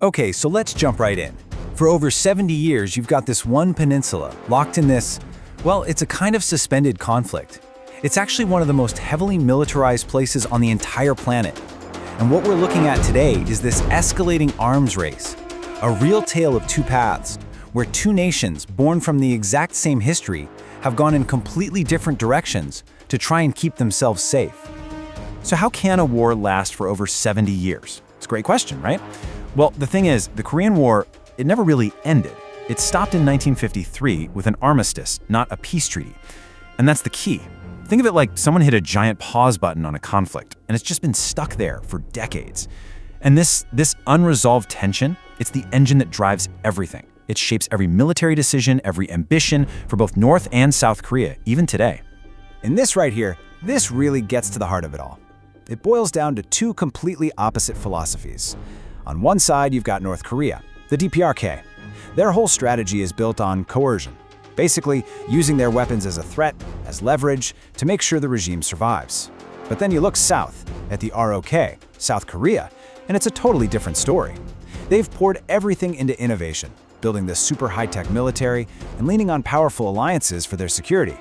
Okay, so let's jump right in. For over 70 years, you've got this one peninsula, locked in this, well, it's a kind of suspended conflict. It's actually one of the most heavily militarized places on the entire planet. And what we're looking at today is this escalating arms race, a real tale of two paths, where two nations born from the exact same history have gone in completely different directions to try and keep themselves safe. So how can a war last for over 70 years? It's a great question, right? Well, the thing is, the Korean War, it never really ended. It stopped in 1953 with an armistice, not a peace treaty. And that's the key. Think of it like someone hit a giant pause button on a conflict, and it's just been stuck there for decades. And this unresolved tension, it's the engine that drives everything. It shapes every military decision, every ambition for both North and South Korea, even today. And this right here, this really gets to the heart of it all. It boils down to two completely opposite philosophies. On one side, you've got North Korea, the DPRK. Their whole strategy is built on coercion, basically using their weapons as a threat, as leverage, to make sure the regime survives. But then you look south, at the ROK, South Korea, and it's a totally different story. They've poured everything into innovation, building this super high-tech military and leaning on powerful alliances for their security.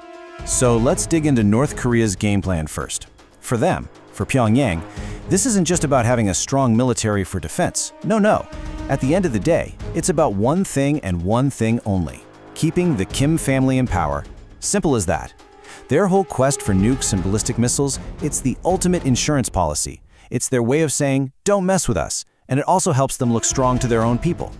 So let's dig into North Korea's game plan first. For them, for Pyongyang, this isn't just about having a strong military for defense. No. At the end of the day, it's about one thing and one thing only: keeping the Kim family in power. Simple as that. Their whole quest for nukes and ballistic missiles, it's the ultimate insurance policy. It's their way of saying, don't mess with us, and it also helps them look strong to their own people.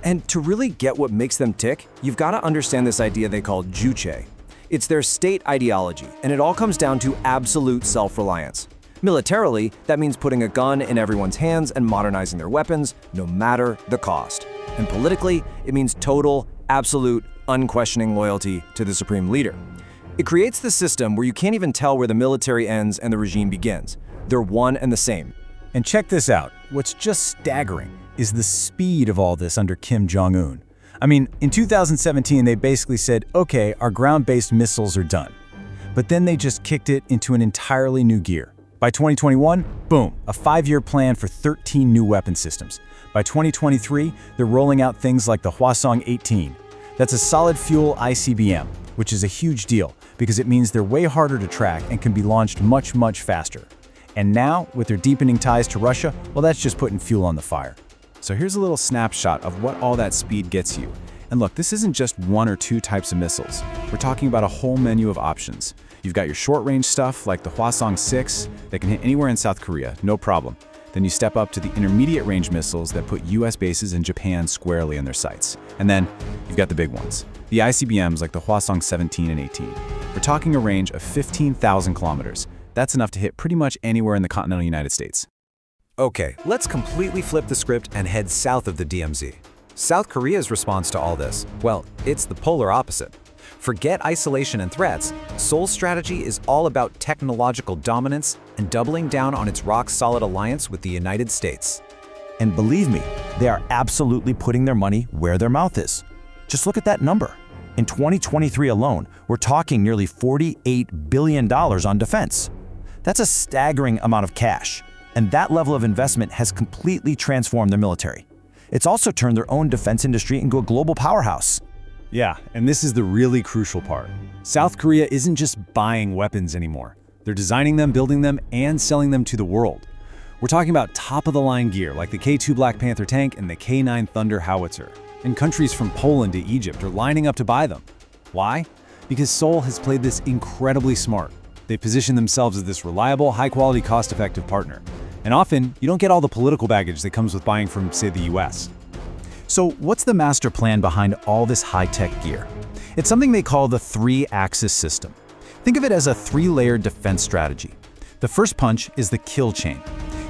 And to really get what makes them tick, you've got to understand this idea they call juche. It's their state ideology, and it all comes down to absolute self-reliance. Militarily, that means putting a gun in everyone's hands and modernizing their weapons, no matter the cost. And politically, it means total, absolute, unquestioning loyalty to the supreme leader. It creates the system where you can't even tell where the military ends and the regime begins. They're one and the same. And check this out. What's just staggering is the speed of all this under Kim Jong-un. I mean, in 2017, they basically said, okay, our ground-based missiles are done. But then they just kicked it into an entirely new gear. By 2021, boom, a 5-year plan for 13 new weapon systems. By 2023, they're rolling out things like the Hwasong-18. That's a solid-fuel ICBM, which is a huge deal because it means they're way harder to track and can be launched much, much faster. And now, with their deepening ties to Russia, well, that's just putting fuel on the fire. So here's a little snapshot of what all that speed gets you. And look, this isn't just one or two types of missiles. We're talking about a whole menu of options. You've got your short-range stuff like the Hwasong-6 that can hit anywhere in South Korea, no problem. Then you step up to the intermediate-range missiles that put US bases in Japan squarely in their sights. And then you've got the big ones, the ICBMs like the Hwasong-17 and 18. We're talking a range of 15,000 kilometers. That's enough to hit pretty much anywhere in the continental United States. Okay, let's completely flip the script and head south of the DMZ. South Korea's response to all this, well, it's the polar opposite. Forget isolation and threats. Seoul's strategy is all about technological dominance and doubling down on its rock-solid alliance with the United States. And believe me, they are absolutely putting their money where their mouth is. Just look at that number. In 2023 alone, we're talking nearly $48 billion on defense. That's a staggering amount of cash, and that level of investment has completely transformed their military. It's also turned their own defense industry into a global powerhouse. Yeah, and this is the really crucial part. South Korea isn't just buying weapons anymore. They're designing them, building them, and selling them to the world. We're talking about top-of-the-line gear like the K2 Black Panther tank and the K9 Thunder howitzer. And countries from Poland to Egypt are lining up to buy them. Why? Because Seoul has played this incredibly smart. They've positioned themselves as this reliable, high-quality, cost-effective partner. And often, you don't get all the political baggage that comes with buying from, say, the US. So what's the master plan behind all this high-tech gear? It's something they call the three-axis system. Think of it as a three-layered defense strategy. The first punch is the kill chain.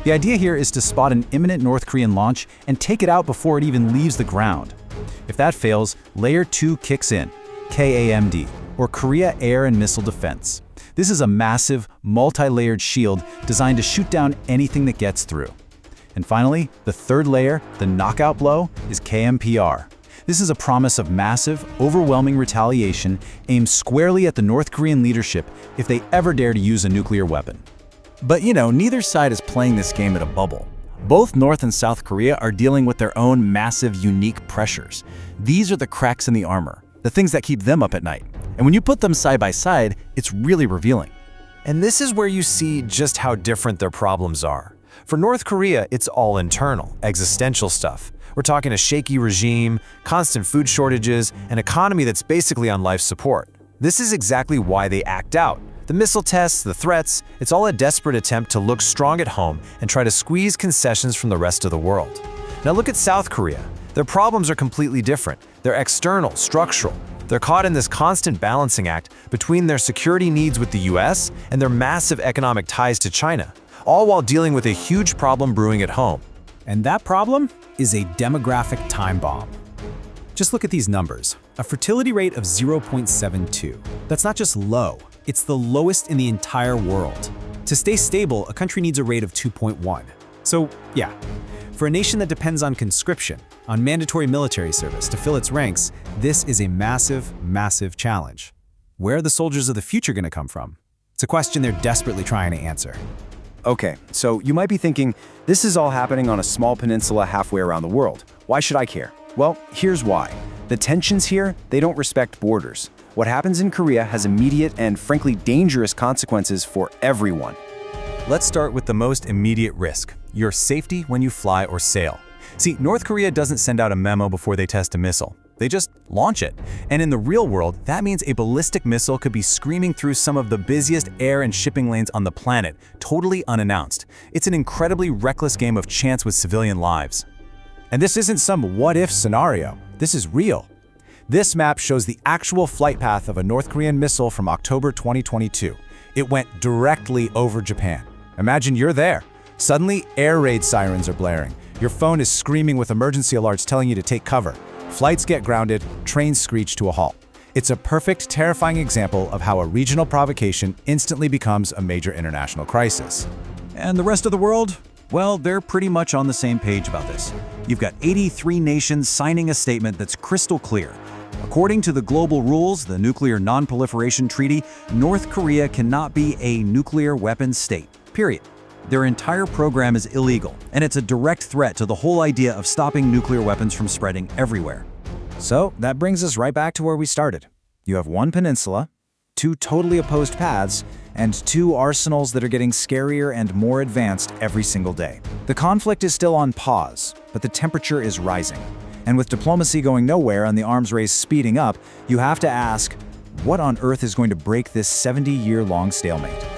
The idea here is to spot an imminent North Korean launch and take it out before it even leaves the ground. If that fails, layer 2 kicks in, KAMD, or Korea Air and Missile Defense. This is a massive, multi-layered shield designed to shoot down anything that gets through. And finally, the third layer, the knockout blow, is KMPR. This is a promise of massive, overwhelming retaliation aimed squarely at the North Korean leadership if they ever dare to use a nuclear weapon. But neither side is playing this game at a bubble. Both North and South Korea are dealing with their own massive, unique pressures. These are the cracks in the armor, the things that keep them up at night. And when you put them side by side, it's really revealing. And this is where you see just how different their problems are. For North Korea, it's all internal, existential stuff. We're talking a shaky regime, constant food shortages, an economy that's basically on life support. This is exactly why they act out. The missile tests, the threats, it's all a desperate attempt to look strong at home and try to squeeze concessions from the rest of the world. Now look at South Korea. Their problems are completely different. They're external, structural. They're caught in this constant balancing act between their security needs with the US and their massive economic ties to China, all while dealing with a huge problem brewing at home. And that problem is a demographic time bomb. Just look at these numbers. A fertility rate of 0.72. That's not just low, it's the lowest in the entire world. To stay stable, a country needs a rate of 2.1. So, yeah, for a nation that depends on conscription, on mandatory military service to fill its ranks, this is a massive, massive challenge. Where are the soldiers of the future going to come from? It's a question they're desperately trying to answer. Okay, so you might be thinking, this is all happening on a small peninsula halfway around the world. Why should I care? Well, here's why. The tensions here, they don't respect borders. What happens in Korea has immediate and frankly dangerous consequences for everyone. Let's start with the most immediate risk, your safety when you fly or sail. See, North Korea doesn't send out a memo before they test a missile. They just launch it. And in the real world, that means a ballistic missile could be screaming through some of the busiest air and shipping lanes on the planet, totally unannounced. It's an incredibly reckless game of chance with civilian lives. And this isn't some what-if scenario. This is real. This map shows the actual flight path of a North Korean missile from October 2022. It went directly over Japan. Imagine you're there. Suddenly, air raid sirens are blaring. Your phone is screaming with emergency alerts telling you to take cover. Flights get grounded, trains screech to a halt. It's a perfect, terrifying example of how a regional provocation instantly becomes a major international crisis. And the rest of the world? Well, they're pretty much on the same page about this. You've got 83 nations signing a statement that's crystal clear. According to the global rules, the Nuclear Non-Proliferation Treaty, North Korea cannot be a nuclear weapons state, period. Their entire program is illegal, and it's a direct threat to the whole idea of stopping nuclear weapons from spreading everywhere. So that brings us right back to where we started. You have one peninsula, two totally opposed paths, and two arsenals that are getting scarier and more advanced every single day. The conflict is still on pause, but the temperature is rising. And with diplomacy going nowhere and the arms race speeding up, you have to ask, what on earth is going to break this 70-year-long stalemate?